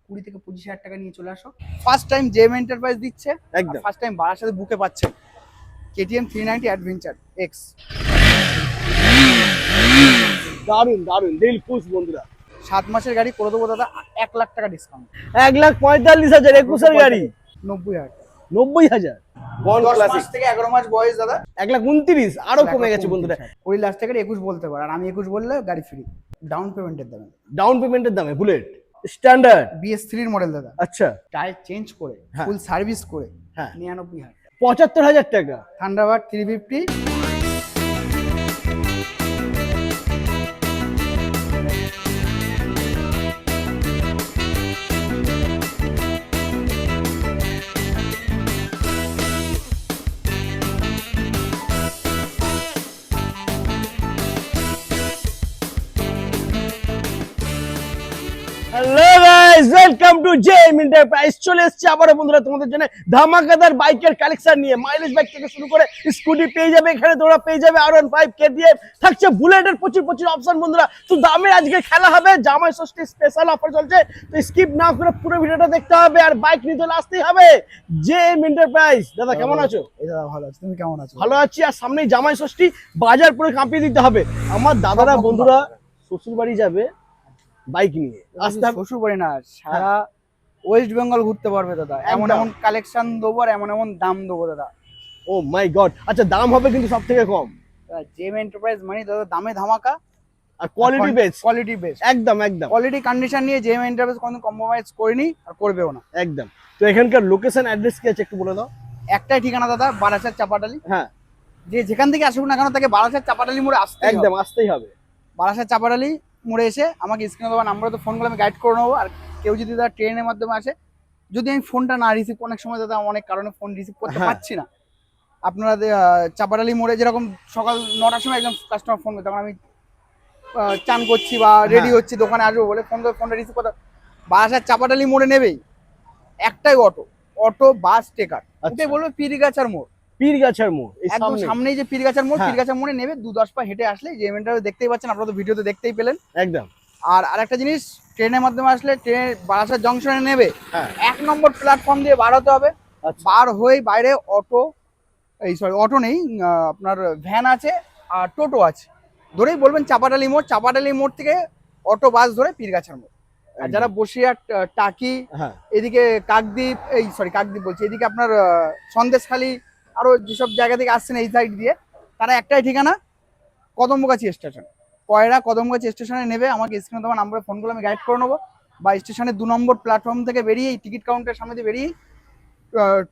20 থেকে 25,000 টাকা নিয়ে চলে আসো। ফার্স্ট টাইম জেএম এন্টারপ্রাইজ দিচ্ছে, একদম ফার্স্ট টাইম বারাসাতে বুকে পাচ্ছে কেটিএম 390 অ্যাডভেঞ্চার এক্স। দারুন দারুন, দিল খুশ বন্ধুরা। 7 মাসের গাড়ি করে দেবো দাদা 1 লাখ টাকা ডিসকাউন্ট। 1,45,000 21-এর গাড়ি 90,000 90,000 বন 10 ক্লাসিক। মাস থেকে 11 মাস বয়স দাদা 1,29,000 আরো কমে গেছে বন্ধুরা। ওই লাস্ট টাকার 21 বলতে পারে, আর আমি 21 বললে গাড়ি ফ্রি ডাউন পেমেন্টের দামে। ডাউন পেমেন্টের দামে বুলেট স্ট্যান্ডার্ড BS3 এর মডেল দাদা, আচ্ছা টায়ার চেঞ্জ করে হ্যাঁ। ফুল সার্ভিস করে হ্যাঁ 99,000 75,000 টাকা। Thunderbird 350। Hello guys, welcome to JM enterprise. চলে এসেছি আবারো বন্ধুরা তোমাদের জন্য ধামাকাদার বাইকের কালেকশন নিয়ে। মাইলেজ বাইক থেকে শুরু করে স্কুটি পেয়ে যাবে এখানে, তোমরা পেয়ে যাবে R15 KTM, থাকছে বুলেটের প্রচুর প্রচুর অপশন বন্ধুরা। তো দামের আজকে খেলা হবে, জামাই ষষ্ঠী স্পেশাল অফার চলছে, তো স্কিপ না করে পুরো ভিডিওটা দেখতে হবে আর বাইক নিতে চলে আসতেই হবে জেএম এন্টারপ্রাইজ। দাদা কেমন আছো? এই দাদা ভালো আছি, তুমি কেমন আছো? ভালো আছি। আর সামনেই জামাই ষষ্ঠী, বাজার পুরো কাঁপিয়ে দিতে হবে। আমার দাদারা বন্ধুরা শ্বশুর বাড়ি যাবে বাইক নিয়ে, আসতে হবে। শ্বশুর বাড়ি না, সারা ওয়েস্ট বেঙ্গল ঘুরতে পারবে দাদা। এমন একদম। এমন কালেকশন দেবো আর এমন এমন দাম দেবো দাদা। ও মাই গড, আচ্ছা দাম হবে কিন্তু সব থেকে কম জেএম এন্টারপ্রাইজ মানে দাদা দামে ধামাকা আর কোয়ালিটি বেস। কোয়ালিটি বেস্ট, একদম একদম কোয়ালিটি কন্ডিশন নিয়ে জেএম এন্টারপ্রাইজ কোনো কম্প্রোমাইজ করিনি আর করবেও না। একদম। তো এখানকার লোকেশন অ্যাড্রেস কি আছে একটু বলে দাও। একটাই ঠিকানা দাদা, বারাসাত চাপাটালি। হ্যাঁ যে যেখান থেকে আসুক না কেন তাকে বারাসাত চাপাটালি মোড়ে আসতে একদম আসতেই হবে। বারাসাত চাপাটালি মোড়ে এসে আমাকে স্ক্রিনে দেওয়া নাম্বারে তো ফোন করে আমি গাইড করে নেবো। আর কেউ যদি দাদা ট্রেনের মাধ্যমে আসে, যদি আমি ফোনটা না রিসিভ, অনেক সময় দাদা অনেক কারণে ফোন রিসিভ করতে হ্যাঁ। পারছি না, আপনারা চাপাটালি মোড়ে যেরকম সকাল 9টার সময় একজন কাস্টমার ফোন করে, তখন আমি চান করছি বা রেডি হ্যাঁ। হচ্ছি দোকানে আসবো বলে ফোন করে, ফোনটা রিসিভ করতে বারাসাত চাপাটালি মোড়ে নেবেই একটাই অটো, অটো বাস টেকার, ওকে বলবে পীরগাছার মোড়। পীরগাছার মোড় এই একদম সামনে। সামনেই যে পীরগাছার মোড়, হ্যাঁ। পীরগাছার মোড়ে নেবে 2-10 পা হেঁটে আসলে যে ইভেন্টটা দেখতেই পাচ্ছেন, আপনারা তো ভিডিওতে দেখতেই পেলেন। একদম। আর আরেকটা জিনিস, ট্রেনের মাধ্যমে আসলে ট্রেনের বারাসাত জংশনে নেবে, হ্যাঁ 1 নম্বর প্ল্যাটফর্ম দিয়ে বার হতে হবে। আচ্ছা বার হয়ে বাইরে অটো, অটো নেই, আপনার ভ্যান আছে আর টোটো আছে, ধরেই বলবেন চাপাটালি মোড়, চাপাটালি মোড় থেকে অটো বাস ধরে পীরগাছার মোড়। আর যারা বসিরহাট, টাকি, হ্যাঁ এদিকে কাকদ্বীপ, কাকদ্বীপ বলছি, এদিকে আপনার সন্দেশখালী, আরো যেসব জায়গা থেকে আসছেন এই সাইড দিয়ে, তারা একটাই ঠিকানা কদমগাছি স্টেশন। কয়রা কদমগাছি স্টেশনে নেবে, আমাকে স্ক্রিনে দেওয়া নাম্বারে ফোন করে আমি গাইড করে নেবো, বা স্টেশনের 2 নম্বর প্ল্যাটফর্ম থেকে বেরিয়ে টিকিট কাউন্টারের সামনে দিয়ে বেরিয়ে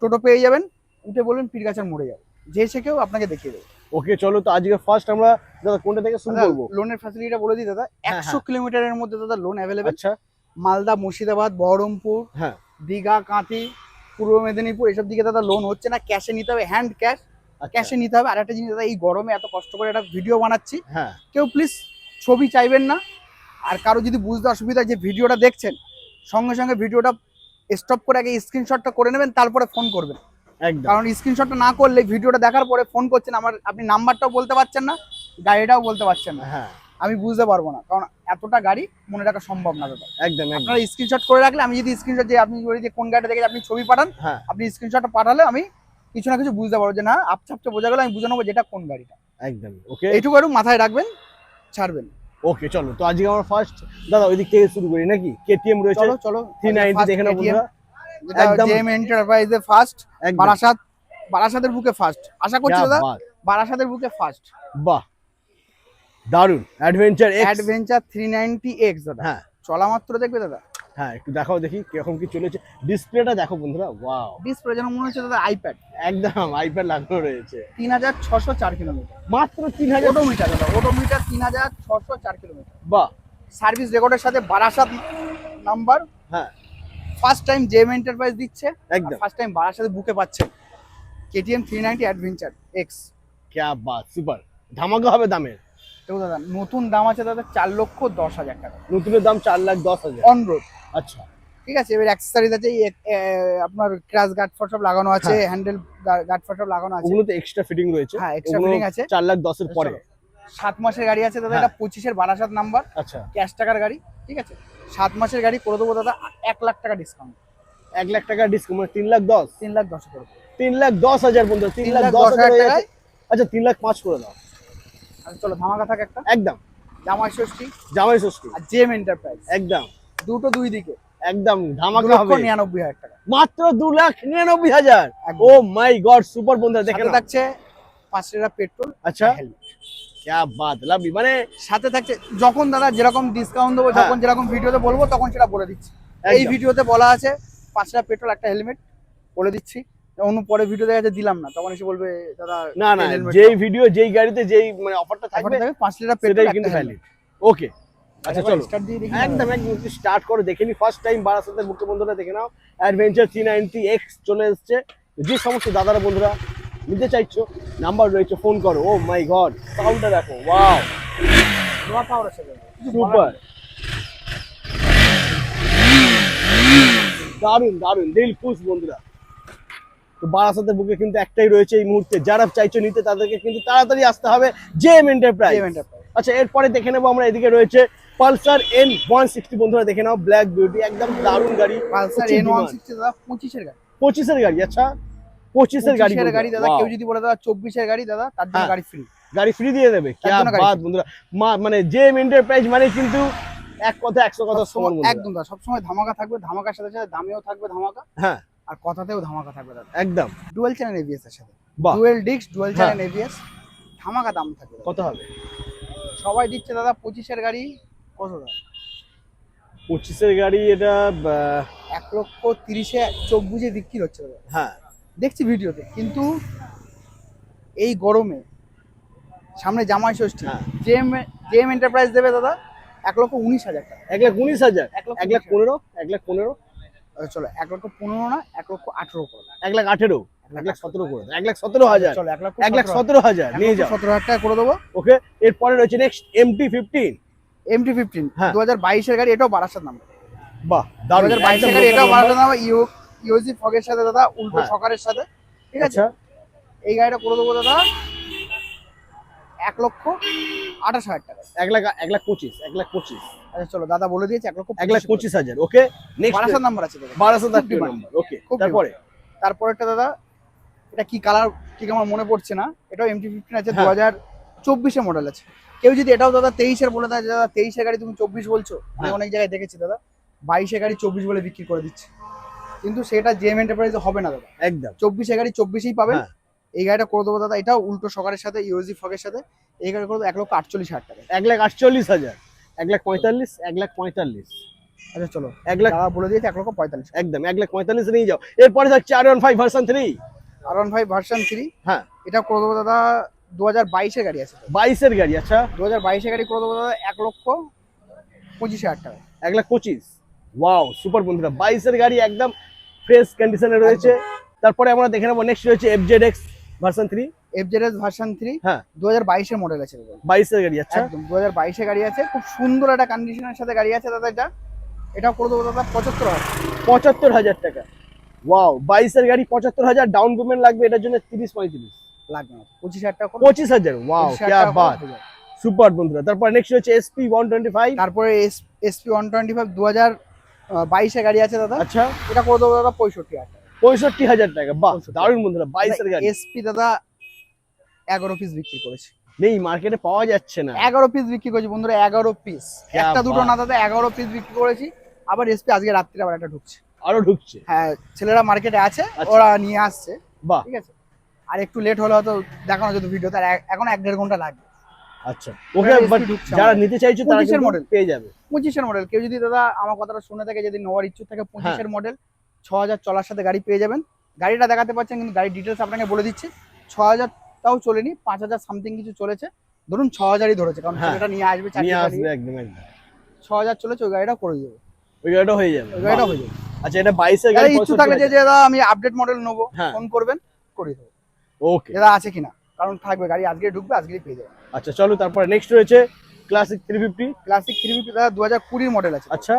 টোটো পেয়ে যাবেন, উঠে বলবেন পীরগাছার মোড়ে যাবে, যে সে কেউ আপনাকে দেখিয়ে দেবে। ওকে চলো, তো আজকে ফার্স্ট আমরা দাদা কোনটা থেকে শুরু করবো? লোনের ফ্যাসিলিটিটা বলে দিই দাদা, হ্যাঁ, 100 কিলোমিটারের মধ্যে দাদা লোন অ্যাভেলেবেল। আচ্ছা মালদা, মুর্শিদাবাদ, বহরমপুর, হ্যাঁ দীঘা, কাঁথি, পূর্ব মেদিনীপুর এসব দিকে দাদা লোন হচ্ছে না, ক্যাশে নিতে হবে, হ্যান্ড ক্যাশ, আচ্ছা। ক্যাশে নিতে হবে। আর একটা জিনিস দাদা, এই গরমে এত কষ্ট করে একটা ভিডিও বানাচ্ছি, হ্যাঁ কেউ প্লিজ ছবি চাইবেন না। আর কারো যদি বুঝতে অসুবিধা, যে ভিডিওটা দেখছেন সঙ্গে সঙ্গে ভিডিওটা স্টপ করে আগে স্ক্রিনশটটা করে নেবেন, তারপরে ফোন করবেন। একদম কারণ স্ক্রিনশটটা না করলে ভিডিওটা দেখার পরে ফোন করছেন, আপনি নাম্বারটাও বলতে পারছেন না, গাড়িটাও বলতে পারছেন না, হ্যাঁ আমি বুঝতে পারবো না, কারণ এতটা গাড়ি মনে রাখা সম্ভব না দাদা। একদম একদম আপনারা স্ক্রিনশট করে রাখলে, আমি যদি স্ক্রিনশট, যে আপনি যে কোন গাড়িটা দেখে আপনি ছবি পাঠান, হ্যাঁ আপনি স্ক্রিনশটটা পাঠালে আমি কিছু না কিছু বুঝতে পারবো, যে না আপচাপচে বোঝা গেল, আমি বুঝে নেবো যেটা কোন গাড়িটা। একদম ওকে এইটুকু একটু মাথায় রাখবেন, ছাড়বেন। ওকে চলো, তো আজকে আমরা ফার্স্ট দাদা ওই দিক থেকে শুরু করি নাকি? কেটিএম রয়েছে চলো চলো 390 দেখে নাও বন্ধুরা। একদম। জেএম এন্টারপ্রাইজে ফার্স্ট, একদম। বারাসাতের বুকে ফার্স্ট, আশা করছি क्या দাদা बात। বারাসাতের বুকে ফার্স্ট। বাহ দারুন, অ্যাডভেঞ্চার এক্স। অ্যাডভেঞ্চার 390X দাদা, হ্যাঁ চলা মাত্র দেখবে দাদা, হ্যাঁ একটু দেখাও দেখি কিরকম কি চলেছে। ডিসপ্লেটা দেখো বন্ধুরা, ওয়াও ডিসপ্লে যেন মনে হচ্ছে দাদা আইপ্যাড। একদম আইপ্যাড লাগানো রয়েছে। 3604 কিলোমিটার মাত্র 3,000। ওডোমিটার দাদা, ওডোমিটার 3604 কিলোমিটার। বাহ সার্ভিস রেকর্ডের সাথে বারাসাত নাম্বার, হ্যাঁ ফার্স্ট টাইম জেএম এন্টারপ্রাইজ দিচ্ছে, একদম। ফার্স্ট টাইম বারাসাতে বুকে পাচ্ছে কেটিএম 390 অ্যাডভেঞ্চার এক্স। क्या बात, সুপার ধামাকা হবে দামের। দেখো দাদা, নতুন দাম আছে দাদা 4,10,000 টাকা নতুনের দাম 4,10,000। On road. আচ্ছা ঠিক আছে, এবার অ্যাক্সেসরিজ আছে, আপনার ক্র্যাশ গার্ড ফর সব লাগানো আছে, হ্যাঁ। হ্যান্ডেল গার্ড ফর সব লাগানো আছে। ওগুলো তো এক্সট্রা ফিটিং রয়েছে। হ্যাঁ, extra fitting আছে। 4,10,000 এর পরে। 7 মাসের গাড়ি আছে দাদা, হ্যাঁ। এটা 25-এর বারাসাত নাম্বার, আচ্ছা ক্যাশ টাকার গাড়ি। ঠিক আছে, 7 মাসের গাড়ি করে দেবো দাদা 1 লাখ টাকা ডিসকাউন্ট। 1 লাখ টাকা ডিসকাউন্ট, মানে 3,10,000। 3,10,000 করে দেবো। 3,10,000 বন্ধু, 3,10,000 টাকায়। আচ্ছা 3,05,000 করে দাও। আর চলো ধামাকা থাক একটা, একদম জামাই ষষ্ঠী জামাই ষষ্ঠী, আর জেম এন্টারপ্রাইজ একদম দুটো দুই দিকে একদম ধামাকা হবে। 2,99,000 টাকা মাত্র 2,99,000। একদম। ও মাই গড, সুপার বন্ধুরা দেখেন। সাথে থাকছে 5 লিটার পেট্রোল। আচ্ছা হেলমেট क्या बात, লাভলি মানে সাথে থাকছে। যখন দাদা যেরকম ডিসকাউন্ট দেবো, হ্যাঁ। যখন যেরকম ভিডিওতে বলবো তখন সেটা বলে দিচ্ছি। এই একদম। ভিডিওতে বলা আছে 5 লিটার পেট্রোল একটা হেলমেট, বলে দিচ্ছি। অন্য পরে ভিডিও দেখা যাচ্ছে দিলাম না, তখন এসে বলবে দাদা না না, helmet যেই ভিডিও যেই গাড়িতে যেই মানে অফারটা দাও। থাকবে 5 লিটার পেট্রোল সেটাই একটা কিন্তু হেলমেট। ভ্যালিড। ওকে আচ্ছা চলো স্টার্ট দিয়ে দেখি। একদম একদম স্টার্ট করে দেখে নি। ফার্স্ট টাইম বারাসাতের বুকে বন্ধুরা দেখে নাও, অ্যাডভেঞ্চার 390X চলে এসেছে। যে সমস্ত দাদারা বন্ধুরা নিতে চাইছো, নাম্বার রয়েছে, ফোন করো। ও মাই গড, সাউন্ডটা দেখো, ওয়াও নোয়া পাওয়ার আছে দাদা। সুপার, দারুন দারুন, দিল খুশ বন্ধুরা। তো বারাসাতের বুকে কিন্তু একটাই রয়েছে এই মুহূর্তে, যারা চাইছো নিতে তাদেরকে কিন্তু তাড়াতাড়ি আসতে হবে জেএম এন্টারপ্রাইজ। জেম এন্টারপ্রাইজ। আচ্ছা এরপরে দেখে নেবো আমরা, এদিকে রয়েছে পালসার N160 বন্ধুরা দেখে নাও, ব্ল্যাক বিউটি, একদম দারুণ গাড়ি। পালসার প্রচুর demand। N160 দাদা 25 এর গাড়ি। 25 এর গাড়ি, আচ্ছা 25 এর গাড়ি 25 এর গাড়ি দাদা। Wow। কেউ যদি বলে দাদা 24 এর গাড়ি দাদা, তার জন্য হ্যাঁ। গাড়ি ফ্রি। গাড়ি ফ্রি দিয়ে দেবে, কি জন্য গাড়ি বাত free। বন্ধুরা। মানে জেএম এন্টারপ্রাইজ মানে কিন্তু এক কথা 100 কথা সমান বন্ধুরা। একদম দাদা, সবসময় ধামাকা থাকবে, ধামাকার সাথে সাথে দামেও থাকবে ধামাকা, হ্যাঁ আর কথাতেও ধামাকা থাকবে দাদা। একদম। ডুয়াল চ্যানেল এবিএস এর সাথে, বাহ, ডুয়াল ডিস্ক ডুয়াল হ্যাঁ। চ্যানেল এবিএস, ধামাকা দাম থাকবে দাদা। কত হবে? সবাই দিচ্ছে দাদা 25 এর গাড়ি কত দাদা? 25 এর গাড়ি এটা 1,30,000-এ চোখ বুঝে বিক্রি হচ্ছে দাদা। হ্যাঁ দেখছি ভিডিওতে, কিন্তু এই গরমে সামনে জামাই ষষ্ঠী, হ্যাঁ। জেএম জেএম এন্টারপ্রাইজ দেবে দাদা 1,19,000 টাকা। 1,19,000, 1,15,000 1,15,000, চলো 1,15,000 না, 1,18,000 করে দাও। 1,18,000, 1,17,000 করে দাও, 1,17,000, চলো 1,17,000 নিয়ে যাও। 1,17,000 টাকা করে দেবো। ওকে এরপরে রয়েছে নেক্সট MT-15। MT-15 হ্যাঁ। 2022 এর গাড়ি, এটাও বারাসাত নাম্বার। বাহ দারুণ, 2022 এর একদম গাড়ি, এটাও local বারাসাত number। নাম্বার, ইউজি ফগের সাথে দাদা, উল্টো হ্যাঁ। সকারের সাথে। ঠিক আছে, আচ্ছা এই গাড়িটা করে দেবো দাদা 1,28,000 টাকা। 1,25,000, 1,25,000, আচ্ছা চলো দাদা বলে দিয়েছে 1,25,000। 1,25,000। ওকে নেক্সট বারাসাত নাম্বার আছে দাদা। 12,000 খুব নাম্বার। ওকে খুব তারপরে তারপরেরটা দাদা, এটা কি কালার ঠিক আমার মনে পড়ছে না, এটাও MT-15 আছে, হ্যাঁ। 2024 এর মডেল আছে। কেউ যদি এটাও দাদা 23 এর বলে দেয়, দাদা 23 এর গাড়ি তুমি 24 বলছো, আমি হ্যাঁ। অনেক জায়গায় দেখেছি দাদা 22 এর গাড়ি 24 বলে বিক্রি করে দিচ্ছে, কিন্তু সেটা জেএম এন্টারপ্রাইজে হবে না দাদা। একদম 24 এর গাড়ি 24ই পাবেন। হ্যাঁ। এই গাড়িটা করে দেবো দাদা, এটাও উল্টো সকারের সাথে, ইউজি ফগের সাথে। এই গাড়ি করে দেবো 1,48,000 টাকা। 1,48,000, 1,45,000, 1,45,000। আচ্ছা চলো 1 লাখ দাদা বলে দিয়েছে 1,45,000। একদম 1,45,000 নিয়ে যাও। এরপরে থাকছে R15 ভার্সন 3। R15 ভার্সন 3, হ্যাঁ এটা করে দেবো দাদা 2022 এর গাড়ি আছে। 22 এর গাড়ি, আচ্ছা 2022 এর গাড়ি করে দেবো দাদা 1,25,000 টাকা। 1,25,000। ওয়াও সুপার বন্ধুরা, 22 এর গাড়ি একদম ফ্রেশ কন্ডিশনে রয়েছে। তারপরে আমরা দেখে নেবো নেক্সট রয়েছে FZX ভার্সন 3। FZS ভার্সন 3 হ্যাঁ 2022 এর মডেল আছে দাদা। 22 এর গাড়ি, আচ্ছা একদম 2022 এর গাড়ি আছে, খুব সুন্দর একটা কন্ডিশনের সাথে গাড়ি আছে দাদা। এটা করে দেবো দাদা 75,000। 75,000 টাকা। ওয়াও 22 এর গাড়ি 75,000, ডাউন পেমেন্ট লাগবে এটার জন্য 30-35 লাগবে না, 25,000 টাকা করে। 25,000। ওয়াও 25,000 क्या টাকা করে बात, হয়ে যাবে। সুপার বন্ধুরা। তারপর নেক্সট রয়েছে SP125। তারপরে SP 125 2022 এর গাড়ি আছে দাদা। আচ্ছা এটা করে দেবো দাদা 65,000 টাকা। 65,000 টাকা। বাহ 65,000 দারুণ বন্ধুরা, 22 এর গাড়ি SP দাদা 11 পিস বিক্রি করেছি। নেই মার্কেটে পাওয়া যাচ্ছে না। 11 পিস বিক্রি করেছি বন্ধুরা, 11 পিস, क्या একটা দুটো बात। না দাদা, 11 পিস বিক্রি করেছি। আবার SP আজকে রাত্রে আবার একটা ঢুকছে। আরো ঢুকছে, হ্যাঁ, ছেলেরা মার্কেটে আছে, আচ্ছা। ওরা নিয়ে আসছে। বাহ ঠিক আছে, আর একটু লেট হলে হয়তো দেখানো যেত ভিডিওতে, আর এখন 1-1.5 ঘন্টা লাগবে। আচ্ছা ওকে, এটা বাট SP ঢুকছে যারা আমাদের। নিতে চাইছে তারা 25 এর কিন্তু model। পেয়ে যাবে। 25 এর মডেল, কেউ যদি দাদা আমার কথাটা শুনে থাকে, যদি নেওয়ার ইচ্ছুক থাকে, 25 এর মডেল 6,000 চলার সাথে গাড়ি পেয়ে যাবেন। গাড়িটা দেখাতে পাচ্ছেন, কিন্তু গাড়ির ডিটেলস আপনাকে বলে দিচ্ছি। 6,000 তাও চলেনি, 5,000 সামথিং কিছু চলেছে, ধরুন 6,000ই ধরেছে, কারণ হ্যাঁ। সেটা নিয়ে আসবে, নিয়ে চাকরি আসবে একদম একদম। 6,000 চলেছে, ওই গাড়িটা করে দেবো, ওই গাড়িটা হয়ে যাবে, ওই গাড়িটা বাহ। হয়ে যাবে। আচ্ছা এটা 22 এর যারা গাড়ি ইচ্ছুক থাকলে যে দাদা আমি আপডেট মডেল নেবো, হ্যাঁ। ফোন করবেন, করে দেবো ওকে দাদা আছে কিনা, কারণ থাকবে গাড়ি, আজকে ঢুকবে আজকেই পেয়ে যাবে। আচ্ছা চলো তারপরে নেক্সট রয়েছে ক্লাসিক 350। ক্লাসিক 350 দাদা 2020 মডেল আছে। আচ্ছা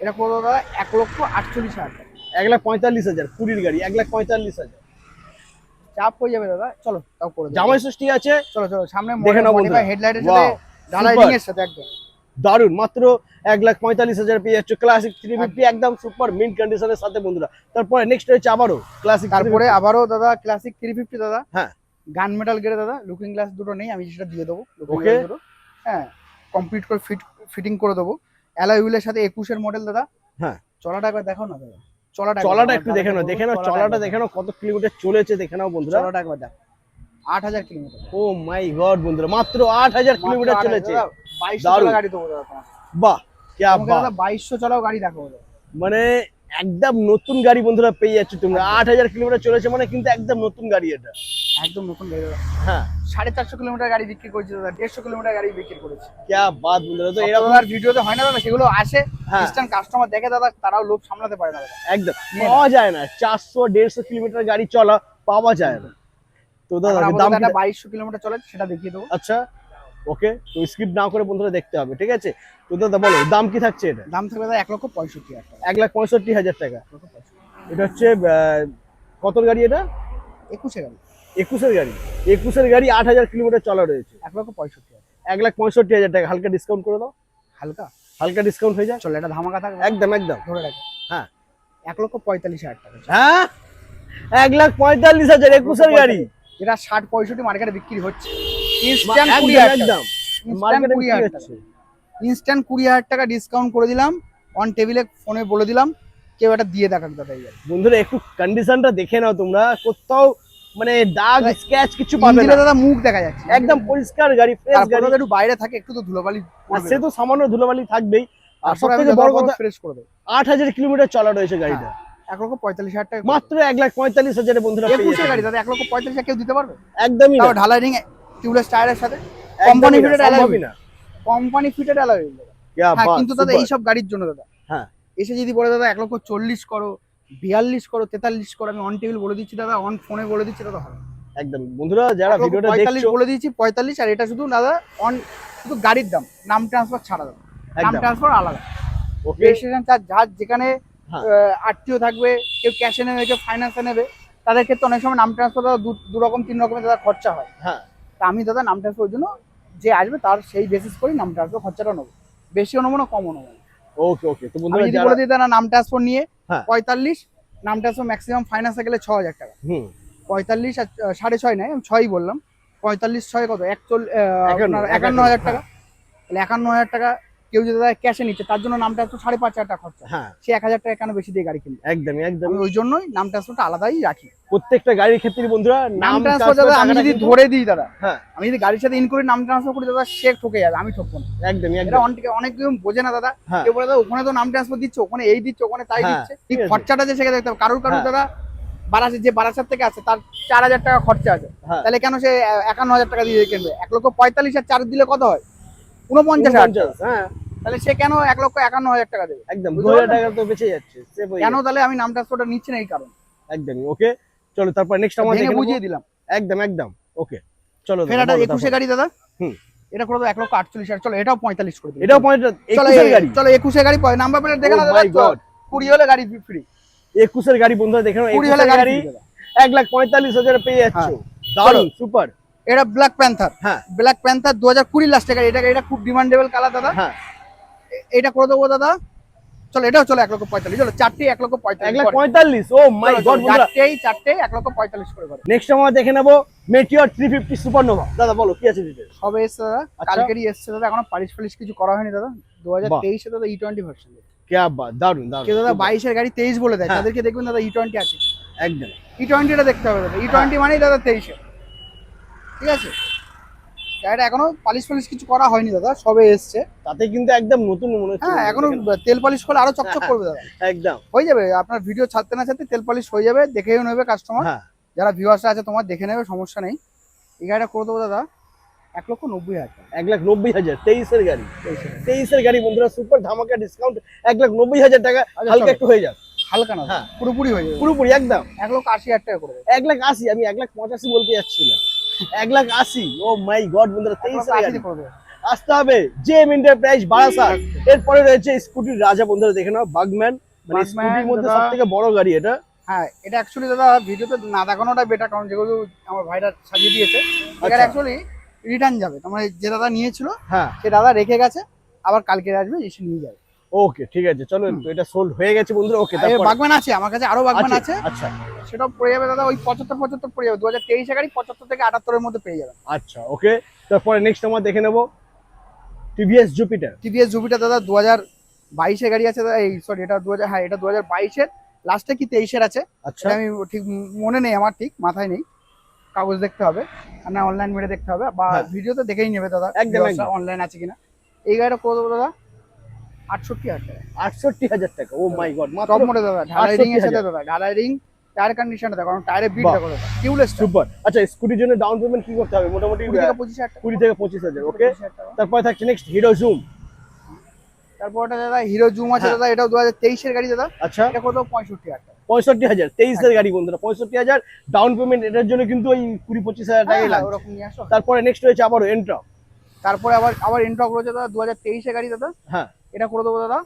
এটা করে দেবো দাদা 1,48,000 টাকা। 1,45,000 কুড়ির গাড়ি, 1,45,000। চাপ হয়ে যাবে দাদা, চলো তাও করে দেবো। জামাই ষষ্ঠী আছে, চলো চলো সামনে দেখে নাও মডিফাই বন্ধুরা। হেডলাইটের Wow, সাথে ঢালাই super। রিং এর সাথে একদম দারুন, মাত্র 1,45,000 পেয়ে যাচ্ছে ক্লাসিক 350 একদম সুপার মিন্ট কন্ডিশনের সাথে বন্ধুরা। তারপরে নেক্সট হচ্ছে আবারও ক্লাসিক, তারপরে আবারও দাদা ক্লাসিক 350 দাদা, হ্যাঁ গান মেটাল গেড়ে দাদা, লুকিং গ্লাস দুটো নেই, আমি সেটা দিয়ে দেবো looking Okay. glass দুটো, হ্যাঁ কমপ্লিট করে ফিটিং করে দেবো, অ্যালয় হুইলের সাথে 21 মডেল দাদা। হ্যাঁ চলাটা একবার দেখো না দাদা, চলাটা একটু দেখে নাও, চলাটা দেখে নাও কত কিলোমিটার চলেছে দেখে নাও বন্ধুরা। চলাটা একবার দেখো, 8000 কিলোমিটার। ও মাই গড বন্ধুরা, মাত্র 8,000 কিলোমিটার চলেছে। 2200 দারুণ। চলা গাড়ি দেবো দাদা তোমার, বাহ क्या তোমাকে বাহ, দাদা 2200 চলাও গাড়ি দেখাবো দাদা। মানে একদম নতুন গাড়ি বন্ধুরা পেয়ে যাচ্ছে তোমরা। 8,000 কিলোমিটার চলেছে মানে কিন্তু একদম নতুন গাড়ি এটা। একদম নতুন গাড়ি দাদা। হ্যাঁ 450 কিলোমিটার গাড়ি বিক্রি করেছি দাদা, 150 কিলোমিটার গাড়ি বিক্রি করেছি। क्या बात বন্ধুরা, তো এরকম এরকম ভিডিওতে হয় না দাদা, সেগুলো আসে হ্যাঁ। ইনস্ট্যান্ট কাস্টমার দেখে দাদা, তারাও লোভ সামলাতে পারে না দাদা। একদম নিয়ে পাওয়া যায় না, 400-150 কিলোমিটার গাড়ি চলা পাওয়া যায় না। তো দাদা এখন দাম আপাতত কি? একটা 2200 কিলোমিটার চলে, সেটা দেখিয়ে দেবো। আচ্ছা ওকে, তো স্কিপ না করে বন্ধুরা দেখতে হবে, ঠিক আছে। তো দাদা বলো দাম কি থাকছে এটা? দাম থাকবে দাদা 1,65,000 টাকা। 1,65,000 টাকা। 1,65,000 এটা হচ্ছে কত গাড়ি এটা? 21 গাড়ি, 21-এর গাড়ি। 21-এর গাড়ি 8,000 কিলোমিটার চলা রয়েছে। 1,65,000 1,65,000 টাকা, হালকা ডিসকাউন্ট করে দাও, হালকা হালকা ডিসকাউন্ট হয়ে যায়। চলে, এটা ধামাকা থাকবে একদম একদম ধরে রাখো। হ্যাঁ 1,45,000 টাকা, হ্যাঁ 1,45,000 21-এর গাড়ি। যেটা 60-65 মার্কেটে বিক্রি হচ্ছে, ইনস্ট্যান্ট একদম 20,000 টাকা, একদম মার্কেটে বিক্রি হচ্ছে। ইনস্ট্যান্ট 20,000 টাকা ডিসকাউন্ট করে দিলাম, অন টেবিলে ফোনে বলে দিলাম, কেউ এটা দিয়ে দেখাক দাদা। এই গাড়ি বন্ধুরা একটু কন্ডিশনটা দেখে নাও তোমরা, কোথাও মানে দাগ স্ক্র্যাচ কিছু পাবে ইঞ্জিনে না, দাদা মুখ দেখা যাচ্ছে, একদম পরিষ্কার গাড়ি, ফ্রেশ তারপরে গাড়ি। দাদা একটু বাইরে থাকে, একটু তো ধুলোবালি আর পড়বে, সে তো সামান্য ধুলোবালি থাকবেই। আর তারপরে আমি সবথেকে বড় কথা ফ্রেশ করে দেবো। 8,000 কিলোমিটার চলা রয়েছে গাড়িটা। 1,45,000 টাকা মাত্র 1,45,000 বন্ধুরা পেয়ে 21 যাচ্ছে। গাড়ি দাদা, 1,45,000 কেউ দিতে পারবে? একদমই না, তাও ঢালাই রিং টিউবলেস টায়ারের সাথে, একদমই কোম্পানি না, ফিটেড সম্ভবই না। কোম্পানি ফিটেড অ্যালয় হুইল দাদা। क्या হ্যাঁ बात, কিন্তু দাদা super। এইসব গাড়ির জন্য দাদা হ্যাঁ এসে যদি বলে দাদা 1,40,000 করো, 42 করো, 43 করো, আমি অন টেবিল বলে দিচ্ছি দাদা, অন ফোনে বলে দিচ্ছি দাদা, হবে একদম বন্ধুরা যারা ভিডিওটা 45 দেখছো, বলে দিচ্ছি, 45। আর এটা শুধু দাদা অন, শুধু গাড়ির দাম, নাম ট্রান্সফার ছাড়া দাদা, নাম একদম ট্রান্সফার আলাদা, ওকে রেজিস্ট্রেশন চার্জ যার যেখানে হ্যাঁ। আরটিও থাকবে, কেউ ক্যাশে নেবে, কেউ ফাইন্যান্সে নেবে, তাদের ক্ষেত্রে অনেক সময় নাম ট্রান্সফার দাদা দু রকম 3 রকমের দাদা খরচা হয়। হ্যাঁ তা আমি দাদা নাম ট্রান্সফারের জন্য যে আসবে তার সেই বেসিস করেই নাম ট্রান্সফার খরচাটা নেবো, বেশিও নেবো না কমও নেবো না। ওকে ওকে, তো আমি বন্ধুরা যদি যারা বলে দিই দাদা নাম ট্রান্সফার নিয়ে হ্যাঁ। 45, নাম ট্রান্সফার ম্যাক্সিমাম ফাইন্যান্সে গেলে 6,000 টাকা, হুম 45 আর 6.5 নয়, আমি 6ই বললাম, 45 6 কত, 51,000 51,000 টাকা। তাহলে 51,000 টাকা কেউ যদি দাদা ক্যাশে নিচ্ছে, তার জন্য নাম ট্রান্সফার 5,500 টাকা খরচা, হ্যাঁ সে 1,000 টাকা কেন বেশি দিয়ে গাড়ি কিনবে? একদমই আমি একদমই। ওই জন্যই নাম ট্রান্সফারটা আলাদাই রাখি। প্রত্যেকটা গাড়ির ক্ষেত্রে বন্ধুরা নাম ট্রান্সফার দাদা আমি যদি টাকাটা ধরে দিই দাদা, হ্যাঁ আমি যদি গাড়ির সাথে ইন করে নাম ট্রান্সফার করি দাদা, সে ঠকে যাবে, আমি ঠকবো না। একদমই এটা একদম অনেক কেউ বোঝে না দাদা, হ্যাঁ কেউ বলে দাদা ওখানে তো নাম ট্রান্সফার দিচ্ছে, ওখানে এই দিচ্ছে, ওখানে তাই হ্যাঁ, দিচ্ছে, ঠিক এই আছে। খরচাটা যে সেখানে দেখতে হবে। কারোর হ্যাঁ। দাদা বারাসাত থেকে আছে, তার 4,000 টাকা খরচা আছে, হ্যাঁ তাহলে কেন সে 51,000 টাকা দিয়ে কিনবে? 1,45,000 আর 4 দিলে কত হয়? 49,000 টাকা। 49, হ্যাঁ তাহলে সে কেন 1,51,000 টাকা দেবে? একদম বুঝতে 2,000 পারলেন? টাকা তো বেঁচে যাচ্ছে, save হয়ে কেন যাচ্ছে। তাহলে আমি নাম ট্রান্সফারটা নিচ্ছি না এই কারণ, একদমই ওকে। চলো তারপর নেক্সট আমরা ভেঙে দেখে বুঝিয়ে নেবো। দিলাম। একদম একদম ওকে। চলো ফের দাদা, একটা বলো 21 তারপর। গাড়ি দাদা, হুম এটা করে দাও 1,48,000, চলো এটাও 45 করে দিই। এটাও পয়েন্ট চলো 21-এর গাড়ি। চলো 21 গাড়ি, নাম্বার প্লেট দেখে Oh না my দাদা, God। 20 হলে গাড়ি ফ্রি, 21-এর গাড়ি বন্ধুরা দেখে নাও, 20 হলে 21-এর গাড়ি গাড়ি free দাদা। 1,45,000 পেয়ে যাচ্ছ। হ্যাঁ। দারুণ সুপার। এটা ব্ল্যাক প্যান্থার, হ্যাঁ 2020 লাস্টের গাড়ি, এটা খুব ডিমান্ডেবল কালার দাদা, হ্যাঁ এটা করে দেবো দাদা। চলো এটাও চলো 1,45,000, চলো চারটেই 1,45,000, 1,45,000। ও মাই গড বন্ধুরা, চারটেই 1,45,000 করে। নেক্সট আমরা দেখে নেবো মেটিওর 350 সুপারনোভা। দাদা বলো কি আছে ডিটেইলস? সবে এসছে দাদা, আচ্ছা। কালকেরই এসছে দাদা, এখনো পালিশ কিছু করা হয়নি দাদা। 2023 দাদা E20 ভার্সন, কি বাত, দারুণ দারুণ। কেউ দাদা 22 এর গাড়ি 23 বলে দেয়, হ্যাঁ। তাদেরকে দেখবেন দাদা E20 আছে, একদম E20 টা দেখতে হবে দাদা, E20 মানেই দাদা 23 এর, ঠিক আছে? গাড়িটা এখনো পালিশ কিছু করা হয়নি দাদা, সবে এসছে। তাতে কিন্তু একদম নতুন মনে হচ্ছে। হ্যাঁ এখনো তেল পালিশ করলে আরো চকচক করবে দাদা, একদম হয়ে যাবে আপনার ভিডিও ছাড়তে না ছাড়তে তেল পালিশ হয়ে যাবে, দেখেও নেবে কাস্টমার, হ্যাঁ যারা ভিউয়ার্সরা আছে তোমার দেখে নেবে, সমস্যা নেই। এই গাড়িটা করে দেবো দাদা 1,90,000 টাকা। 1,90,000 23-এর গাড়ি। 23-এর গাড়ি বন্ধুরা, সুপার ধামাকা ডিসকাউন্ট 1,90,000 টাকা। আচ্ছা, হালকা চলো। একটু হয়ে যাক, হালকা না দাদা, হ্যাঁ। পুরোপুরি হয়ে যাবে, পুরোপুরি একদম 1,80,000 টাকা করে দেবে। 1,80,000, আমি 1,85,000 বলতে যাচ্ছিলাম। 1,80,000, ও মাই গড বন্ধুরা, 23-এর গাড়ি। 1,80,000 করে দেবে। আসতে হবে জেএম এন্টারপ্রাইজ বারাসাত। এরপরে রয়েছে স্কুটির রাজা বন্ধুরা, দেখে নাও বাগম্যান, মানে বাগম্যান স্কুটির মধ্যে দাদা। সবথেকে বড় গাড়ি এটা। হ্যাঁ এটা অ্যাকচুয়ালি দাদা ভিডিওতে না দেখানোটা বেটার, কারণ যেগুলো আমার ভাইরা সাজিয়ে দিয়েছে, এটা আচ্ছা। অ্যাকচুয়ালি রিটার্ন যাবে, তোমার যে দাদা নিয়েছিল হ্যাঁ সে দাদা রেখে গেছে, আবার কালকে আসবে এসে নিয়ে যাবে। ওকে ঠিক আছে, চলো তো এটা সোল্ড হয়ে গেছে বন্ধুরা। ওকে আর তারপর বাগমান আছে আমার কাছে, আরো বাগমান আছে, আচ্ছা সেটাও পড়ে যাবে দাদা ওই 75 পড়ে যাবে। 2023 গাড়ি 75 থেকে 78 এর মধ্যে পেয়ে যাবেন। আচ্ছা ওকে, তারপরে নেক্সট আমরা দেখে নেব টিভিএস জুপিটার। টিভিএস জুপিটার দাদা 2022 গাড়ি আছে দাদা, এই সরি এটা 2000, হ্যাঁ এটা 2022 লাস্টে কি 23 আছে, আচ্ছা এটা আমি ঠিক মনে নেই, আমার ঠিক মাথায় নেই, কাগজ দেখতে হবে আর না অনলাইন মেরে দেখতে হবে বা হ্যাঁ। ভিডিওতে দেখেই নেবে দাদা একদম, একদম। অনলাইন আছে কিনা। এই গাড়িটা করে দেবো দাদা 68,000 টাকা। 68,000 টাকা, ও মাই গড, টপ মডেল দাদা, ঢালাই রিং এর সাথে 68,000 দাদা, ঢালাই রিং, টায়ার কন্ডিশনটা দেখো, কারণ টায়ারে বিট বাহ। দেখো দাদা, টিউবলেস সুপার। আচ্ছা স্কুটির জন্য ডাউন পেমেন্ট কি করতে হবে? মোটামুটি 20 থেকে 25,000 টাকা। 20 থেকে 25,000। ওকে 25,000 টাকা। তারপরে থাকছে নেক্সট হিরো জুম। তারপর ওটা দাদা হিরো জুম আছে হ্যাঁ। দাদা, এটাও 2023 এর গাড়ি দাদা, আচ্ছা এটা করে দেবো 65,000 টাকা। 65,000, 23 এর গাড়ি বন্ধুরা, 65,000 ডাউন পেমেন্ট। এটার জন্য কিন্তু ওই 20-25,000 টাকাই হ্যাঁ, লাগবে। ওরকম নিয়ে আসো। তারপরে নেক্সট রয়েছে আবারও এন্ট্রা। তারপরে আবার ইন্ট্রক রয়েছে দাদা 2023 এর গাড়ি দাদা, হ্যাঁ এটা করে দেবো দাদা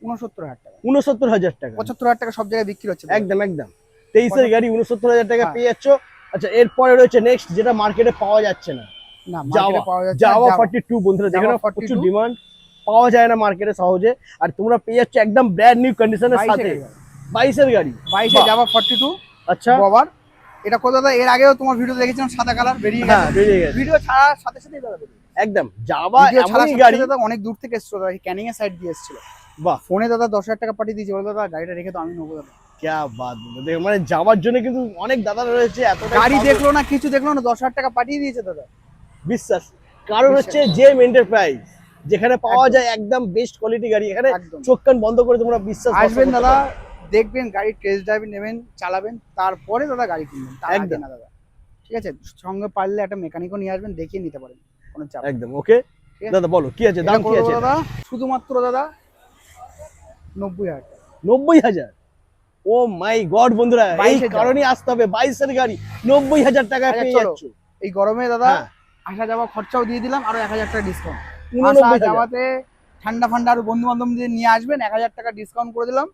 69,000 টাকা। 69,000 টাকা, 75,000 টাকা সব জায়গায় বিক্রি হচ্ছে দাদা। একদম একদম। 23 এর গাড়ি 69,000 টাকা হ্যাঁ। পেয়ে যাচ্ছ। আচ্ছা এরপরে রয়েছে নেক্সট যেটা মার্কেটে পাওয়া যাচ্ছে না, না জাভা। মার্কেটে পাওয়া যাচ্ছে জাভা না, 42 বন্ধুরা, Java যেখানে 42 প্রচুর ডিমান্ড, পাওয়া যায় না মার্কেটে সহজে। আর তোমরা পেয়ে যাচ্ছ একদম ব্র্যান্ড নিউ কন্ডিশনের 22 সাথে। এর গাড়ি। 22 এর গাড়ি, 22 বাহ। যাবা 42 আচ্ছা ববার, এটা কোথা দাদা, এর আগেও তোমার ভিডিও দেখেছিলাম সাদা কালার বেরিয়ে হ্যাঁ গেছে, বেরিয়ে গেছে ভিডিও ছাড়ার সাথে সাথেই দাদা বেরিয়ে গেছে। একদম। জাভা ভিডিও ছাড়ার এমনই সাথে গাড়ি, সাথে দাদা অনেক দূর থেকে এসেছিল দাদা, ক্যানিং এর সাইড দিয়ে এসেছিল, বাহ ফোনে দাদা 10,000 টাকা পাঠিয়ে দিয়েছে, বলে দাদা গাড়িটা রেখে তো আমি নেবো দাদা। ক্যা বাত বলবো। দেখো মানে যাওয়ার জন্য কিন্তু অনেক দাদা রয়েছে, এতটা গাড়ি দেখলো না, কিছু দেখলো না, 10,000 টাকা পাঠিয়ে দিয়েছে দাদা। বিশ্বাস। কারণ হচ্ছে জেম এন্টারপ্রাইজ, যেখানে পাওয়া একদম। যায় একদম বেস্ট কোয়ালিটি গাড়ি। এখানে একদম। চোখ কান বন্ধ করে তোমরা বিশ্বাস আসবেন করতে দাদা, পারো। দেখবেন গাড়ি টেস্ট ড্রাইভ নেবেন, চালাবেন, তারপরে দাদা গাড়ি কিনবেন, তার আগে একদম। না দাদা, ঠিক আছে? সঙ্গে পারলে একটা মেকানিকও নিয়ে আসবেন, দেখিয়ে নিতে পারেন, কোনো চাপ নেই। একদম ওকে। ঠিক আছে? দাদা বলো কি আছে, এটা দাম কি করে আছে? দেবো দাদা শুধুমাত্র দাদা 90,000 টাকা। 90,000। ও মাই গড বন্ধুরা, এই 22,000 কারণেই আসতে হবে। 22 এর গাড়ি 90,000 টাকায় আচ্ছা, পেয়ে চলো। যাচ্ছ। এই গরমে দাদা হ্যাঁ। আসা যাওয়া খরচাও দিয়ে দিলাম, আরো 1,000 টাকা ডিসকাউন্ট। 89,000 আসা যাওয়াতে ঠান্ডা ফান্ডা আর বন্ধু বান্ধবদের নিয়ে আসবেন, 1,000 টাকা ডিসকাউন্ট করে দিলাম,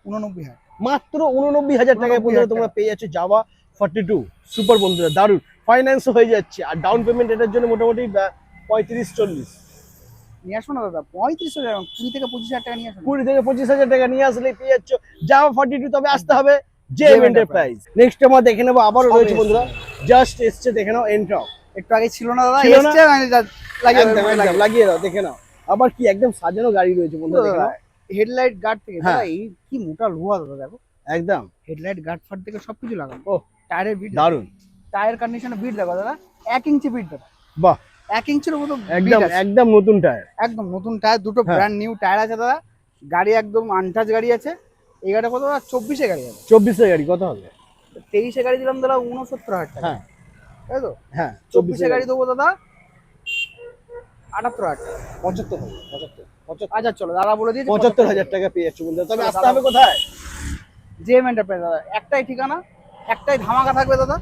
89,000। মাত্র 89,000 টাকায় বন্ধুরা 89,000 তোমরা টাকা। পেয়ে যাচ্ছ জাভা 42 সুপার বন্ধুরা, দারুণ। ফাইন্যান্সও হয়ে যাচ্ছে, আর ডাউন পেমেন্ট এটার জন্য মোটামুটি 35-40। নিয়ে আসো না দাদা, 35,000, 20 থেকে 25,000 টাকা নিয়ে আসো না। 20 থেকে 25,000 টাকা নিয়ে আসলেই পেয়ে যাচ্ছ জাভা 42। তবে আসতে হবে জেম জেম এন্টারপ্রাইজ। নেক্সট আমরা দেখে নেবো, আবারও সব রয়েছে এসছে। বন্ধুরা, জাস্ট এসছে, দেখে নাও এন্ট্রা। একটু আগে ছিল না দাদা, ছিল না? এসছে মানে লাগিয়ে একদম একদম লাগিয়ে দাও, দেখে নাও। আবার কি একদম সাজানো গাড়ি রয়েছে বন্ধুরা, দেখে নাও। হেডলাইট গার্ড থেকে হ্যাঁ। দাদা, এই কি মোটা লোহা দাদা, দেখো একদম হেডলাইট গার্ড ফার্ড থেকে সবকিছু লাগানো। ও টায়ারের বিট, দারুণ, টায়ার কন্ডিশনে বিট দেখো দাদা, 1 ইঞ্চি বিট দাদা, বাহ 1 ইঞ্চির মতো একদম একদম নতুন টায়ার। একদম নতুন টায়ার, দুটো হ্যাঁ। ব্র্যান্ড নিউ টায়ার আছে দাদা, গাড়ি একদম আনটাচ গাড়ি আছে। এই গাড়িটা কত দাদা? 24 গাড়ি আছে। 24 এর গাড়ি কত হবে? 23 গাড়ি দিলাম দাদা 69,000 টাকা, হ্যাঁ তাই তো? হ্যাঁ 24 গাড়ি দেবো দাদা 78,000 টাকা। 75,000 আচ্ছা চলো দাদা বলে দিয়েছি 75,000 টাকা পেয়ে যাচ্ছ বন্ধুরা। তবে চলো, আসতে দাদা। হবে কোথায়? জেম এন্টারপ্রাইজ দাদা, একটাই ঠিকানা, একটাই ধামাকা থাকবে দাদা।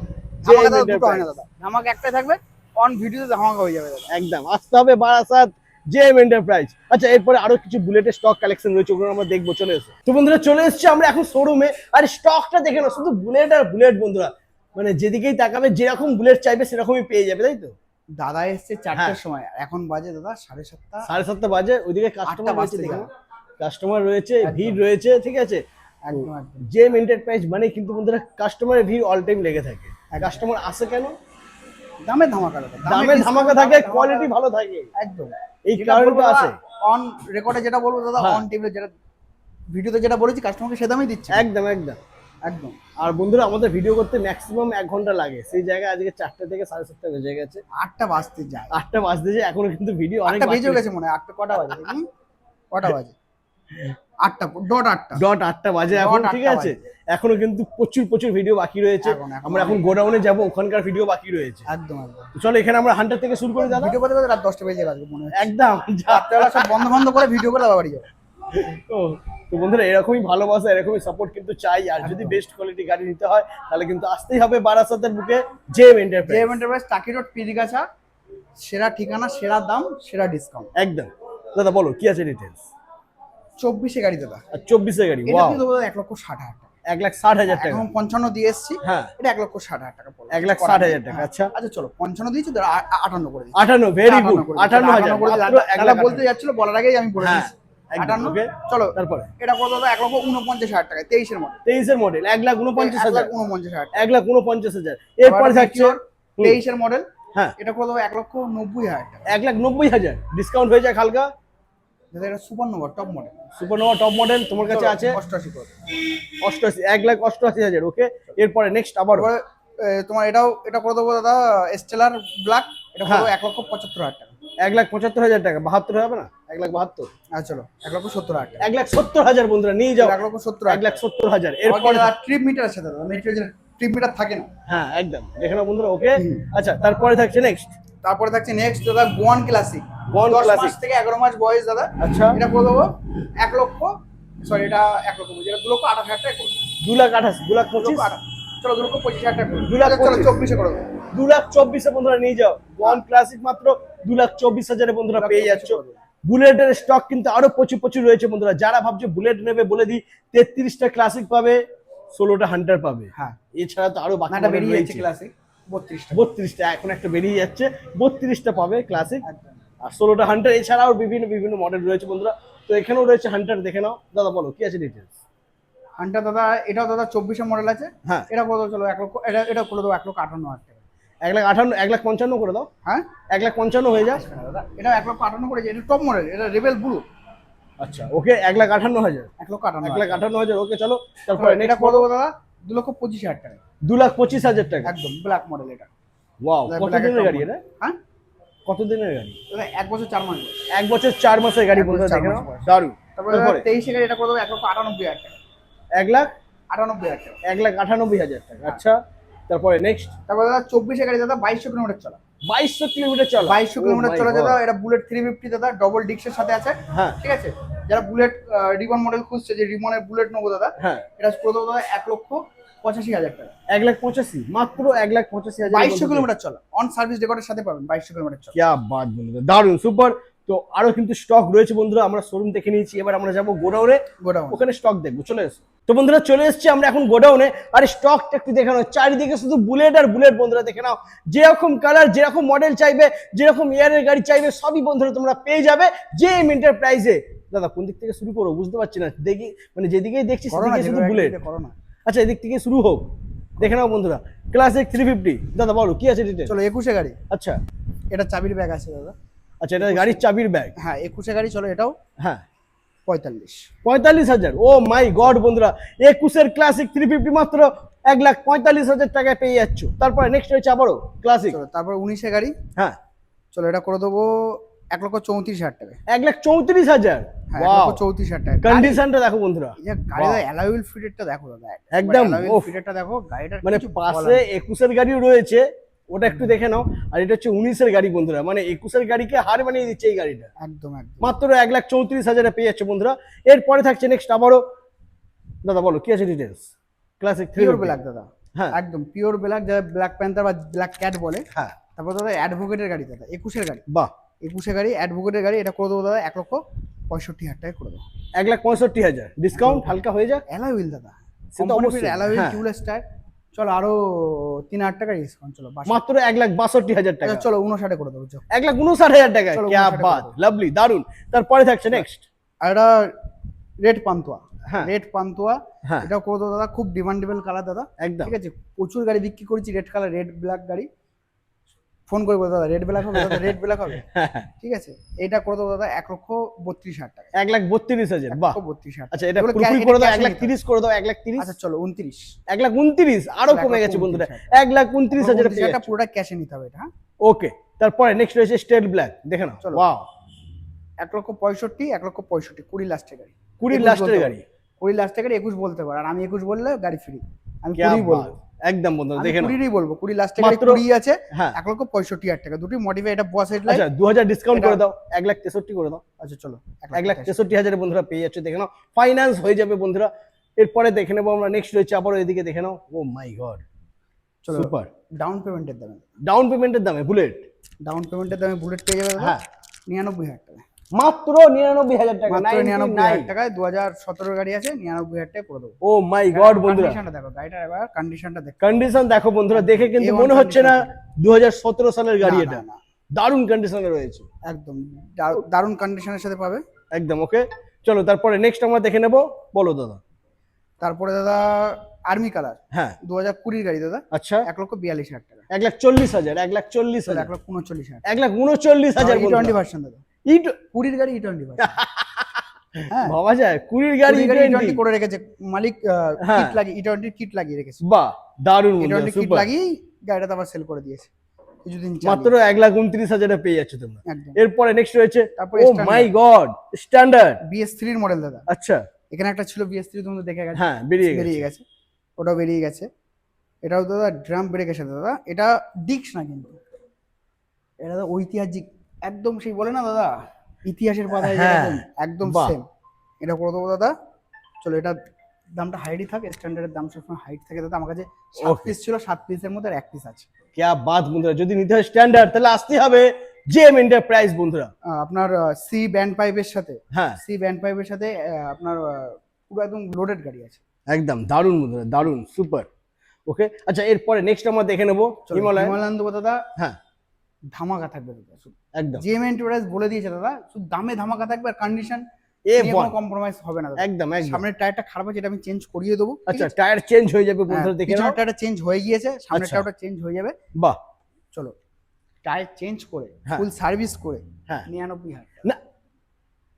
জেম ধামাকা দাদা দুটো হয় না এন্টারপ্রাইজ। দাদা, ধামাকা একটাই থাকবে, অন ভিডিওতে ধামাকা হয়ে যাবে দাদা। একদম আসতে হবে বারাসাত জেম এন্টারপ্রাইজ। আচ্ছা এরপরে আরো কিছু বুলেটের স্টক কালেকশন রয়েছে, ওগুলো আমরা দেখবো। চলে এসো তো বন্ধুরা, চলে এসেছি আমরা এখন শোরুমে। আর স্টকটা দেখে নাও, শুধু বুলেট আর বুলেট বন্ধুরা, মানে যেদিকেই তাকাবে যেরকম বুলেট চাইবে সেরকমই পেয়ে যাবে, তাই তো? দাদা এসছে 4টার হ্যাঁ। সময়, এখন বাজে দাদা 7:30। 7:30 বাজে, ওইদিকে কাস্টমার 8টা রয়েছে, বাজতে দেখো যায়। কাস্টমার রয়েছে, একদম। ভিড় রয়েছে, ঠিক আছে। একদম একদম জেম এন্টারপ্রাইজ মানে কিন্তু বন্ধুরা কাস্টমারের ভিড় অল টাইম লেগে থাকে। কাস্টমার আসে কেন? দামে ধামাকা দাদা, দামের ধামাকা থাকে, কোয়ালিটি ভালো থাকে, একদম। এই কারণে তো আসে। অন রেকর্ডে যেটা বলবো দাদা, হ্যাঁ। অন টেবিলে যেটা ভিডিওতে যেটা বলেছি কাস্টমারকে সে দামই দিচ্ছি। একদম একদম। একদম আর বন্ধুরা আমাদের ভিডিও করতে ম্যাক্সিমাম 1 ঘন্টা লাগে, সেই জায়গায় আজকে 4টা থেকে 7:30 বেজে গেছে। 8টা বাজতে যায়, 8টা বাজতে যে এখনো কিন্তু ভিডিও অনেক 8টা বেজে গেছে মনে হয়। 8টা কটা বাজে? কটা বাজে? 8টা ডট 8টা ডট 8টা বাজে এখন, ডট ঠিক 8টা আছে। এখনো কিন্তু প্রচুর ভিডিও বাকি রয়েছে। আমরা এখন গোডাউনে যাব, ওখানকার ভিডিও বাকি রয়েছে। একদম একদম। তো চলো এখানে আমরা হান্টার থেকে শুরু করি দাদা। ভিডিও করতে করতে রাত 10টা বেজে গেছে মনে হয়। একদম রাত্রেবেলা সব বন্ধ করে ভিডিও করে দাদা বাড়ি যাবে। তো বন্ধুরা এরকমই ভালোবাসা, এরকমই সাপোর্ট কিন্তু চাই। আর যদি একদম। বেস্ট কোয়ালিটি গাড়ি নিতে হয় তাহলে কিন্তু আসতেই হবে বারাসাতের বুকে জেম এন্টারপ্রাইজ। জেম এন্টারপ্রাইজ, টাকি রোড, পিরিগাছা, সেরা ঠিকানা, সেরা দাম, সেরা ডিসকাউন্ট। একদম। দাদা বলো কি আছে ডিটেলস? 24 গাড়ি দাদা, আর 24 এর গাড়ি, এটা ওয়াও দিয়ে দেবো 1,60,000 টাকা। 1,60,000 টাকা। এখন 55 দিয়ে এসছি, হ্যাঁ এটা 1,60,000 টাকা পড়বে। 1,60,000 টাকা। হ্যাঁ। আচ্ছা আচ্ছা চলো 55 দিয়েছি তো 58 করে দিচ্ছি। 58, ভেরি গুড। 58 করে 58,000 দিচ্ছি। মাত্র দাদা 1,58,000। বলতে যাচ্ছিল, বলার আগেই আমি বলে হ্যাঁ দিচ্ছি। একদম 58। ওকে। চলো তারপরে এটা কত দাদা? 1,49,000 টাকা, 23 এর মডেল। 23 এর মডেল 1,49,000। 1,49,000 টাকা। 1,49,000। এরপরে থাকছে 23 এর মডেল, হ্যাঁ এটা করে দেবো 1,90,000 টাকা। 1,90,000 ডিসকাউন্ট হয়ে যায় হালকা। দাদা এটা super Nova top model. Supernova top model তোমার কাছে আছে 88 করে। 88, 1,88,000। ওকে, এরপরে নেক্সট আবার তারপরে তোমার এটা করে দেবো দাদা স্টেলার ব্ল্যাক, এটা করে হ্যাঁ। দেবো 1,75,000 টাকা। 1,75,000 টাকা। 72 হবে না? 1,72, আচ্ছা চলো 1,70,000 টাকা। 1,70,000 বন্ধুরা নিয়ে যাও। 1,70,000 টাকা। 1,70,000। এরপরে এরপরে ট্রিপ মিটার আছে দাদা, মেট্রোজের ট্রিপ মিটার থাকে না। হ্যাঁ একদম দেখে নাও বন্ধুরা। ওকে আচ্ছা, তারপরে থাকছে নেক্সট তারপরে থাকছে নেক্সট দাদা গোয়ান ক্লাসিক। গোয়ান 10 ক্লাসিক। মাস থেকে 11 মাস বয়স দাদা। আচ্ছা এটা করে দেবো 1 লক্ষ, সরি এটা 1 লক্ষ বলছি, এটা 2,28,000 টাকা করে দেবো। 2,28,000, 2,25,000, চলো 2,25,000 টাকা করে দেবো। 2,25,000 চলো 24 করে দেবো। 2,24,000 বন্ধুরা নিয়ে যাও। গোয়ান ক্লাসিক মাত্র 2,24,000 বন্ধুরা পেয়ে যাচ্ছ। বুলেটের স্টক কিন্তু আরো প্রচুর প্রচুর রয়েছে বন্ধুরা। যারা ভাবছে বুলেট নেবে বলে দিই, 33টা ক্লাসিক পাবে, 16টা হান্টার পাবে। হ্যাঁ এছাড়া তো আরো বাকি নাটা model বেরিয়ে যাচ্ছে রয়েছে। ক্লাসিক 32টা। 32টা এখন একটা বেরিয়ে যাচ্ছে, 32টা পাবে ক্লাসিক একদম। আর 16টা হান্টার। এছাড়াও বিভিন্ন বিভিন্ন মডেল রয়েছে বন্ধুরা। তো এখানেও রয়েছে হান্টার, দেখে নাও। দাদা বলো কি আছে ডিটেলস। হান্টার দাদা এটাও দাদা 24 মডেল আছে। হ্যাঁ এটা করে দেবো চলো 1 লক্ষ, এটা করে দেবো 1,58,000 টাকা। 1,58,000, 1,55,000 করে দাও। হ্যাঁ 1,55,000 হয়ে যায়। দাদা এটা 1,58,000 করেছে, এটা টপ মডেল, এটা রেবেল ব্লু। আচ্ছা ওকে, 1,58,000। 1,58,000। 1,58,000 ওকে চলো। তারপরে এটা নেক্সট করে দেবো দাদা 2,25,000 টাকা। 2,25,000 টাকা। একদম ব্ল্যাক মডেল এটা। ওয়াও, কত Black দিনের একটা গাড়ি model। এটা? হ্যাঁ কত দিনের গাড়ি? দাদা 1 বছর 4 মাস বয়স। 1 বছর 4 মাসের গাড়ি 1 বন্ধুরা, বছর 4 দেখে মাস নাও বয়স। দারুণ। তারপরে তারপরে 23 এর এটা করে দেবো 1,98,000 টাকা। 1,98,000 টাকা। 1,98,000 টাকা। আচ্ছা তারপরে নেক্সট তারপরে দাদা 24 এর গাড়ি দাদা 2200 কিলোমিটার চলা। 2200 কিলোমিটার চলা। 2200 কিলোমিটার চলা দাদা। এটা বুলেট 350 দাদা, ডবল ডিক্সের সাথে আছে। হ্যাঁ ঠিক আছে, যারা বুলেট রিবন মডেল খুঁজছে, যে রিবনের বুলেট নেবো দাদা, হ্যাঁ এটা করে দেবো দাদা 1,85,000 টাকা। 1,85,000 মাত্র 1,85,000। 2200 কিলোমিটার চলা, অন সার্ভিস রেকর্ডের সাথে পাবেন 2200 কিলোমিটার চলা। क्या बात বন্ধুরা, দারুণ সুপার। তো আরো কিন্তু স্টক রয়েছে বন্ধুরা, আমরা শোরুম দেখে নিয়েছি। এবার আমরা যাবো গোডাউনে, গোডাউন ওখানে স্টক দেখবো। চলে এসো। তো বন্ধুরা চলে এসেছি আমরা এখন গোডাউনে। আর স্টকটা একটু দেখে নাও, চারিদিকে শুধু বুলেট আর বুলেট বন্ধুরা। দেখে নাও যেরকম কালার, যেরকম মডেল চাইবে, যেরকম ইয়ারের গাড়ি চাইবে, সবই বন্ধুরা তোমরা পেয়ে যাবে জেএম এন্টারপ্রাইজে। দাদা কোন দিক থেকে শুরু করবো বুঝতে পারছি না, দেখি মানে যেদিকেই দেখছি সেদিকে শুধু বুলেট। আচ্ছা এদিক থেকে শুরু হোক, দেখে নাও বন্ধুরা। ক্লাসিক 350 দাদা বলো কি আছে ডিটেল। চলো 21 গাড়ি, আচ্ছা এটা চাবির ব্যাগ আছে দাদা। আচ্ছা, এটা গাড়ির চাবির ব্যাগ। হ্যাঁ 21 গাড়ি, চলো এটাও হ্যাঁ 45। 45,000। ও মাই গড বন্ধুরা, 21 ক্লাসিক 350 মাত্র 1,45,000 টাকায় পেয়ে যাচ্ছ। তারপরে নেক্সট রয়েছে আবারও ক্লাসিক। চলো তারপর 19 গাড়ি, হ্যাঁ চলো এটা করে দেবো 1,34,000 টাকা। 1,34,000। হ্যাঁ ওয়াও, 1,34,000 টাকা। কন্ডিশনটা দেখো বন্ধুরা। এই যে গাড়ির অ্যালয় ফিটেরটা দেখো দাদা, একদম, অ্যালয় ওফ। ফিটেরটা দেখো, গাড়িটার মানে কিছু বলার পাশে নেই। 21 গাড়িও রয়েছে, ওটা একটু দেখে নাও। আর এটা হচ্ছে 19 গাড়ি বন্ধুরা, মানে 21 গাড়িকে হার বানিয়ে দিচ্ছে এই গাড়িটা। একদম একদম। মাত্র 1,34,000 পেয়ে যাচ্ছে বন্ধুরা। এরপরে থাকছে নেক্সট আবারও। দাদা বলো কি আছে ডিটেলস। ক্লাসিক পিওর 350 ব্ল্যাক দাদা, হ্যাঁ একদম পিওর ব্ল্যাক, যা ব্ল্যাক প্যান্থার বা ব্ল্যাক ক্যাট বলে। হ্যাঁ তারপর দাদা অ্যাডভোকেটের গাড়ি দাদা, 21 গাড়ি, বাহ। 21 গাড়ি অ্যাডভোকেটের গাড়ি, এটা করে দেবো দাদা 1,65,000 টাকা করে দেবো। 1,65,000 ডিসকাউন্ট হালকা হয়ে যাক। অ্যালয় হুইল দাদা, সে তো অবশ্যই, অ্যালয় হুইল হ্যাঁ। Tubeless tyre. চলো আরো 3,000 টাকা ডিসকাউন্ট, চলো মাত্র 1,62,000 টাকা। আচ্ছা চলো 59 করে দেবো। চলো 1,59,000 টাকা। চলো, क्या 59 बात, করে দেবো। লাভলি, দারুন। তারপরে থাকছে নেক্সট। আর এটা রেড পান্তুয়া, হ্যাঁ রেড পান্তুয়া, হ্যাঁ এটা করে দেবো দাদা, খুব ডিমান্ডেবল কালার দাদা। একদম। ঠিক আছে, প্রচুর গাড়ি বিক্রি করেছি রেড কালার, রেড ব্ল্যাক গাড়ি। ফোন করে বলো দাদা রেড ব্ল্যাক হবে, দাদা রেড ব্ল্যাক হবে। ঠিক আছে, এটা করে দেবো দাদা 1,32,000 টাকা। 1,32,000 বাহ। 1,32,000। আচ্ছা এটা পুরোপুরি করে দাও, 1,30,000 করে দাও। 1,30,000, আচ্ছা চলো 29। 1,29,000 আরো কমে গেছে বন্ধুরা। 1,29,000 পেয়ে এটা যাচ্ছ। পুরোটা ক্যাশে নিতে হবে এটা। হ্যাঁ ওকে, তারপরে নেক্সট রয়েছে স্টেট ব্ল্যাক, দেখে নাও। চলো। ওয়াও, 1,65,000, 1,65,000, 20 লাস্টের গাড়ি। 20 21 লাস্টের বলতে গাড়ি। 20 লাস্টের গাড়ি 21 বলতে পারো, আর আমি 21 বললে গাড়ি ফ্রি। আমি क्या 20 बात, বলবো, একদম বন্ধুরা আমি দেখে নাও। 20 বলবো। 20 লাস্টের গাড়ি মাত্র 20 আছে, হ্যাঁ 1,65,000 টাকা। দুটি মডিফাই, এটা বস হেডলাইট। আচ্ছা 2,000 ডিসকাউন্ট করে এটা- দাও, 1,63,000 করে দাও। আচ্ছা চলো 1,63,000 বন্ধুরা পেয়ে যাচ্ছে, দেখে নাও। ফাইন্যান্স হয়ে যাবে বন্ধুরা। এরপরে দেখে নেবো আমরা নেক্সট রয়েছে আবারও এদিকে, দেখে নাও। ও মাই গড, চলো সুপার। ডাউন পেমেন্টের দামে, ডাউন পেমেন্টের দামে বুলেট। ডাউন পেমেন্টের দামে বুলেট পেয়ে যাবে দাদা হ্যাঁ 99,000 টাকা। মাত্র 99,000 টাকা, মাত্র 99,000 99। টাকায় 2017 গাড়ি আছে, 99,000 টাকায় করে দেবো। ও মাই গড বন্ধুরা, কন্ডিশনটা দেখো, গাড়িটার এবার কন্ডিশনটা দেখো। কন্ডিশন দেখো বন্ধুরা, দেখে কিন্তু A1 মনে হচ্ছে না condition। 2017 সালের গাড়ি, না, এটা না, না, দারুণ কন্ডিশনে রয়েছে একদম দারুণ কন্ডিশনের সাথে পাবে। একদম। ওকে চলো তারপরে নেক্সট আমরা দেখে নেব, বলো দাদা। তারপরে দাদা আর্মি কালার, হ্যাঁ 2020 গাড়ি দাদা, আচ্ছা, 1,42,000 টাকা। 1,40,000, 1,40,000, 1,39,000 1,39,000 E20 ভার্সন দাদা, ইট 20 গাড়ি E20 ভার্সন। হ্যাঁ, ভাবা যায় 20 গাড়ি 20 গাড়ি E20 E20 করে রেখেছে মালিক, হ্যাঁ। কিট লাগিয়ে E20 কিট লাগিয়ে রেখেছে। বাহ দারুণ বন্ধুরা, E20 কিট সুপার। লাগিয়ে গাড়িটা আবার সেল করে দিয়েছে কিছুদিন মাত্র 1,29,000 পেয়ে যাচ্ছে তোমরা। একদম। এরপরে নেক্সট রয়েছে, তারপরে ও standard। মাই গড, স্ট্যান্ডার্ড। BS3 এর মডেল দাদা, আচ্ছা এখানে একটা ছিল BS3, তোমরা দেখে গেছে, হ্যাঁ বেরিয়ে বেরিয়ে গেছে। গেছে, ওটাও বেরিয়ে গেছে। এটাও দাদা ড্রাম ব্রেকের সাথে দাদা, এটা ডিক্স না কিন্তু, এটা দাদা ঐতিহাসিক, একদম সেই বলে না দাদা ইতিহাসের পাতায় হ্যাঁ, যেরকম, একদম বাহ। সেম। এটা করে দেবো দাদা। চলো, এটা দামটা হাইটই থাকে, স্ট্যান্ডার্ডের দাম সবসময় হাইট থাকে দাদা। আমার কাছে 7 Okay. পিস ছিল, 7 পিসের মধ্যে 1 পিস আছে। क्या बात বন্ধুরা, যদি নিতে হয় স্ট্যান্ডার্ড তাহলে আসতে হবে জেএম এন্টারপ্রাইজ বন্ধুরা। আপনার সি ব্যান্ড পাইপের সাথে, হ্যাঁ সি ব্যান্ড পাইপের সাথে আপনার পুরো একদম লোডেড গাড়ি আছে। একদম দারুণ বন্ধুরা, দারুণ সুপার। ওকে আচ্ছা, এরপরে নেক্সট আমরা দেখে নেব চলো, হিমালয়। হিমালয়ান দেবো দাদা, হ্যাঁ ধামাকা থাকবে দাদা শুধু। একদম জিএম এন্টারপ্রাইজ বলে দিয়েছে দাদা, শুধু দামে ধামাকা থাকবে, আর কন্ডিশন A1 কোনো কম্প্রোমাইজ হবে না দাদা। একদম একদম। সামনের টায়ারটা খারাপ আছে, এটা আমি চেঞ্জ করিয়ে দেবো। আচ্ছা টায়ার চেঞ্জ হয়ে যাবে বন্ধুরা, দেখে নাও। পিছনের টায়ারটা চেঞ্জ হয়ে গিয়েছে, সামনের আচ্ছা। টায়ারটা চেঞ্জ হয়ে যাবে। বাহ চলো, টায়ার চেঞ্জ করে হ্যাঁ। ফুল সার্ভিস করে হ্যাঁ 99,000 না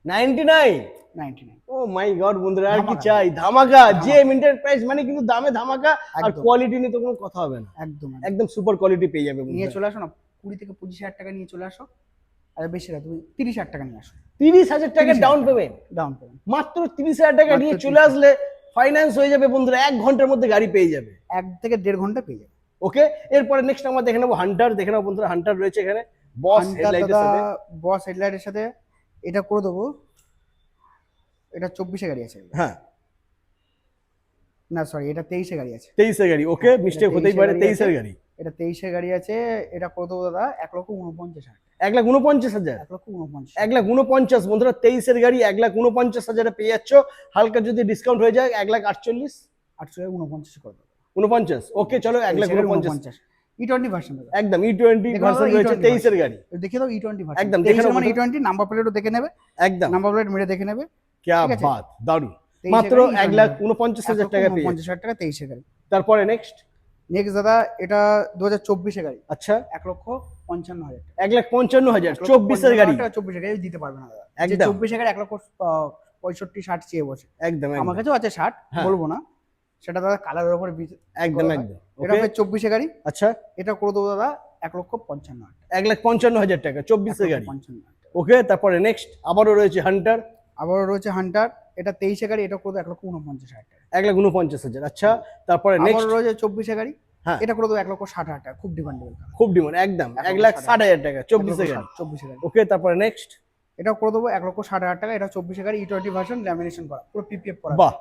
99। 99। ও মাই গড বন্ধুরা, আর কি ধামাকা। চাই, ধামাকা। জেএম এন্টারপ্রাইজ মানে কিন্তু দামে ধামাকা, আর একদম। কোয়ালিটি নিয়ে তো কোনো কথা হবে না, একদম একদম। একদম সুপার কোয়ালিটি পেয়ে যাবে নিয়ে বন্ধুরা। চলে আসো না, 20 থেকে 25,000 টাকা নিয়ে চলে আসো। আর বেশি না, তুমি 30,000 টাকা নিয়ে আসো 30,000 টাকা 30,000 ডাউন টাকা। পেমেন্ট, ডাউন পেমেন্ট মাত্র 30,000 টাকা মাত্র নিয়ে 30,000 চলে আসলে ফাইন্যান্স হয়ে যাবে বন্ধুরা, 1 ঘন্টার মধ্যে গাড়ি পেয়ে যাবে। 1 থেকে 1.5 ঘন্টা পেয়ে যাবে। ওকে এরপরে নেক্সট আমরা দেখে নেবো হান্টার। দেখে নাও বন্ধুরা, হান্টার রয়েছে এখানে বস Hunter হেডলাইটের দাদা, সাথে। বস হেডলাইটের সাথে এটা করে দেবো। এটা 24 গাড়ি আছে, হ্যাঁ না সরি, এটা 23 গাড়ি আছে। 23 গাড়ি, ওকে মিস্টেক হতেই 23 পারে, গাড়ি 23 এর আছে। গাড়ি। এটা 23 গাড়ি আছে, এটা করে দেবো দাদা 1,49,000 1,49,000, 1,49,000 1,49,000 বন্ধুরা 23 এর গাড়ি 1,49,000 পেয়ে যাচ্ছ। হালকা যদি ডিসকাউন্ট হয়ে যায় 1,48,000, 849 করে দেবো। 49। ওকে চলো 1,49,000 E20 ভার্সন দাদা, একদম। E20 দেখো ভার্সন দাদা, রয়েছে E20 23 এর গাড়ি, দেখে দাও E20 ভার্সন। একদম, দেখে নাও মানে বন্ধুরা। E20 নাম্বার প্লেটও দেখে নেবে, একদম নাম্বার প্লেট মেরে দেখে নেবে। क्या ঠিক আছে? बात, দারুণ। 23 মাত্র গাড়ি, 1,49,000 টাকা পেয়ে যাচ্ছ। 1,49,000 টাকা 23 গাড়ি। তারপরে নেক্সট নেক্সট দাদা, এটা 2024 গাড়ি, আচ্ছা 1,55,000 টাকা। 1,55,000 24 এর গাড়ি, 24 গাড়ি দিতে পারবে না দাদা। একদম। 24 গাড়ি 1,65,000 চেয়ে বসে। একদম আমার একদম কাছেও আছে 60, হ্যাঁ। বলবো না, সেটা দাদা কালারের উপর একদম একদম। এটা ওকে হবে 24 গাড়ি, আচ্ছা এটা করে দেবো দাদা 1,55,000 টাকা। 1,55,000 টাকা 24 এর গাড়ি। 1,55,000 টাকা। ওকে তারপরে নেক্সট আবারও রয়েছে হান্টার, আবারও রয়েছে হান্টার, এটা 23 গাড়ি, এটা করে দেবো 1,49,000 টাকা। 1,49,000। আচ্ছা তারপরে নেক্সট আবারও রয়েছে 24 গাড়ি, হ্যাঁ এটা করে দেবো 1,60,000 টাকা, খুব ডিমান্ডেবল। খুব ডিমান্ড, একদম 1,60,000 টাকা 24 এর গাড়ি। 24 গাড়ি, ওকে তারপরে নেক্সট, এটা করে দেবো 1,60,000 টাকা। এটা 24 গাড়ি, E20 ভার্সন, ল্যামিনেশন করা, পুরো পিপিএফ করা, বাহ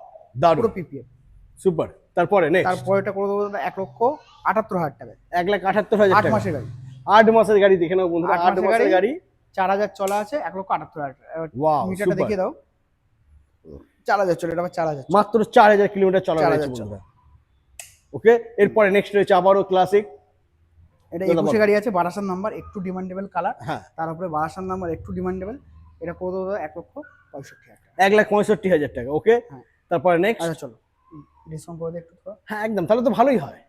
দারুণ পুরো পিপিএফ। সুপার। তারপরে নেক্সট তারপর এটা করে দেবো দাদা 1,78,000 টাকা, 1,78,000 8 টাকা, মাসের গাড়ি, 8 মাসের গাড়ি। দেখে নাও বন্ধুরা, 8 8 মাসের মাসের গাড়ি। গাড়ি। 4,000 চলা আছে, 1,78,000 টাকা। এবার ওয়াও মিটারটা সুপার। দেখিয়ে দাও, 4,000 চলে, এটা আবার 4,000 মাত্র 4,000 কিলোমিটার চলা 4,000 রয়েছে চলা। বন্ধুরা। ওকে এরপরে নেক্সট রয়েছে আবারও ক্লাসিক। এটা দাদা 21 বলো। গাড়ি আছে, বারাসাত নাম্বার, একটু ডিমান্ডেবল কালার, হ্যাঁ তার উপরে বারাসাত নাম্বার একটু ডিমান্ডেবল। এটা করে দেবো দাদা 1,65,000 টাকা। 1,65,000 টাকা। ওকে হ্যাঁ। তারপরে নেক্সট, আচ্ছা চলো, ডিসকাউন্ট করে দে একটু তো। হ্যাঁ একদম, তাহলে তো ভালোই হয়।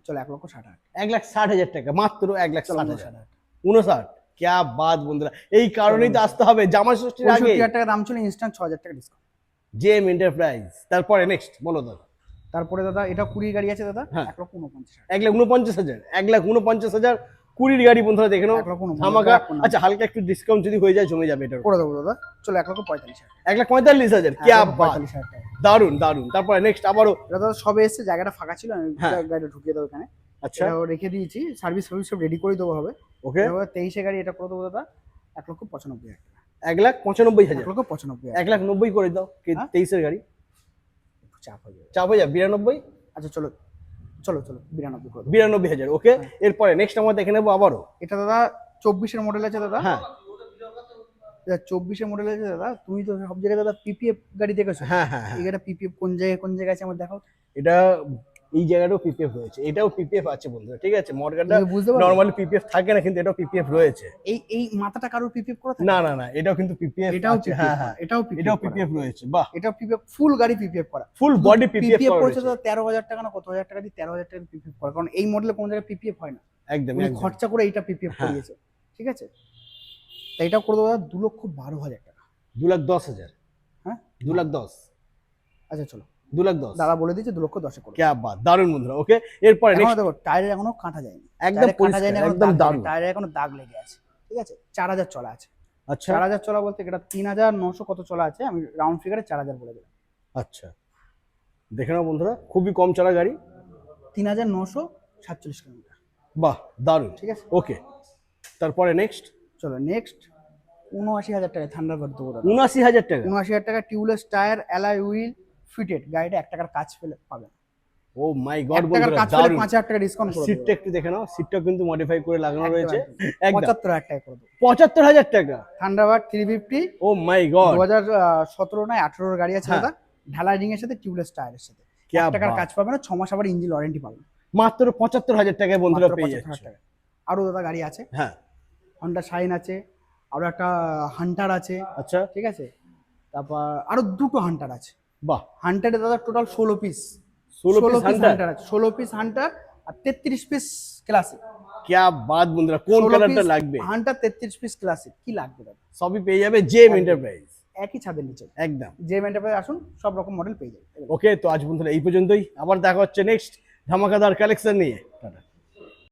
চলো 1,60,000 1,60,000 টাকা, মাত্র চলো 1,60,000। 59। क्या बात বন্ধুরা, এই কারণেই তো আসতে হবে জামা ষষ্ঠীর আগে 65,000 টাকা দাম ছিল, ইনস্ট্যান্ট 6,000 টাকা ডিসকাউন্ট। JM enterprise. তারপরে নেক্সট বলো দাদা। তারপরে দাদা এটা 20 গাড়ি আছে দাদা, হ্যাঁ। 1,49,000 1,49,000, 1,49,000 20 গাড়ি বন্ধুরা দেখে নাও 1,49,000 ধামাকা। টাকা। আচ্ছা হালকা একটু ডিসকাউন্ট যদি হয়ে যায় জমে যাবে এটার। করে দেবো দাদা, চলো 1,45,000 টাকা। 1,45,000 क्या बात, 1,45,000 টাকা। দারুন দারুন। তারপরে নেক্সট আবারও এটা দাদা সবে এসছে, জায়গাটা ফাঁকা ছিল, আমি হ্যাঁ। গাড়িটা ঢুকিয়ে দেবো এখানে। আচ্ছা এটাও রেখে দিয়েছি, সার্ভিস সব রেডি করে দেবো হবে। ওকে এবার 23 গাড়ি, এটা করে দেবো দাদা 1,95,000 টাকা। 1,95,000, 1,95,000 1,90,000 করে দাও। হ্যাঁ? 23 এর গাড়ি একটু চাপ হয়ে যাবে। চাপ হয়ে যাবে 92, আচ্ছা চলো চলো চলো 92 করে দেবো। 92,000। ওকে এরপরে নেক্সট আমরা দেখে নেবো আবারও। এটা দাদা 24 এর মডেল আছে দাদা, হ্যাঁ 2024 মডেল আছে দাদা, তুমি তো সব জায়গায় দাদা পিপিএফ গাড়ি দেখেছো। হ্যাঁ হ্যাঁ হ্যাঁ। এই গাড়িটা পিপিএফ কোন জায়গায় আছে আমার দেখাও। এটা এই জায়গাটাও পিপিএফ রয়েছে, এটাও পিপিএফ আছে বন্ধুরা, ঠিক আছে। মডগার্ডটা তুমি বুঝতে পারছো? নরমালি পিপিএফ থাকে না, কিন্তু এটাও পিপিএফ রয়েছে। এই মাথাটা কারোর পিপিএফ করা থাকে? না না না, এটাও কিন্তু পিপিএফ এটাও আছে। হ্যাঁ হ্যাঁ, এটাও এটাও পিপিএফ পিপিএফ রয়েছে। বাহ, এটাও পিপিএফ, ফুল গাড়ি পিপিএফ করা। ফুল বডি পিপিএফ পিপিএফ করা করেছে রয়েছে। দাদা 13,000 টাকা না কত হাজার টাকা দিয়ে, 13,000 টাকা পিপিএফ করা, কারণ এই মডেলে কোনো জায়গায় পিপিএফ হয় না। একদম উনি একদম। খরচা করে এইটা পিপিএফ হ্যাঁ। করিয়েছে, ঠিক আছে। তাই এটাও করে দেবো দাদা 2,12,000 টাকা। 2,10,000। হ্যাঁ 2,10,000। আচ্ছা চলো, 2,10,000 দাদা বলে দিচ্ছে 2,10,000 করে। क्या बात, দারুণ বন্ধুরা। ওকে, এরপরে এখনো নেক্সট। দেখো টায়ারে এখনো কাঁটা যায়নি, একদম টায়ারে কাঁটা যায়নি, পরিষ্কার, এখনো একদম দাগ দারুণ। লেগে- টায়ারে এখনো দাগ লেগে আছে, ঠিক আছে। 4,000 চলা আছে। আচ্ছা 4,000 চলা বলতে এটা 3,900 কত চলা আছে, আমি রাউন্ড ফিগারে 4,000 বলে দিলাম। আচ্ছা, দেখে নাও বন্ধুরা, খুবই কম চলা গাড়ি। 3,947 কিলোমিটার, বাহ, দারুণ। ঠিক আছে। ওকে, তারপরে নেক্সট। চলো নেক্সট 79,000 টাকা থান্ডারবার্ড দেবো দাদা। 79,000 টাকা। 79,000 টাকা, tubeless tyre, alloy wheel, fitted. গাড়িটা 1 টাকার কাজ ফেলে পাবে, ও মাই 1 গড টাকার বন্ধুরা, কাজ ফেলে দারুণ। 5,000 টাকা ডিসকাউন্ট করে দেবো। সিটটা একটু দেখে নাও, সিটটা কিন্তু মডিফাই করে লাগানো একদম, রয়েছে। একদম। একদম 75,000 টাকা করে দেবো। 75,000 টাকা। থান্ডারবার্ড 350, ও মাই গড। 2017 নয় 18 গাড়ি আছে হ্যাঁ। দাদা, ঢালাই রিং এর সাথে টিউবলেস টায়ারের সাথে। क्या 1 টাকার बात। কাজ পাবে না, 6 মাস আবার ইঞ্জিন ওয়ারেন্টি পাবে। মাত্র 75,000 টাকায় বন্ধুরা মাত্র পেয়ে 75,000 যাচ্ছে। টাকা। আরো দাদা গাড়ি আছে, হ্যাঁ, হন্ডা শাইন আছে, আরো একটা হান্টার আছে, আচ্ছা, ঠিক আছে। তারপর আরো দুটো হান্টার আছে। বাহ। হান্টারে দাদা টোটাল 16 পিস, 16 পিস হান্টার। আছে, 16 পিস হান্টার আর 33 পিস ক্লাসিক। क्या बात বন্ধুরা, কোন কালারটা লাগবে? হান্টার 33 পিস ক্লাসিক, কি লাগবে দাদা? সবই পেয়ে যাবে জেএম এন্টারপ্রাইজ। একই ছাদের নিচে একদম। যে এন্টারপ্রাইজ আসুন, সব রকম মডেল পেয়ে যাবে। ওকে, তো আজ বন্ধুরা এই পর্যন্তই, আবার দেখা হচ্ছে নেক্সট ধামাকাদার কালেকশন নিয়ে।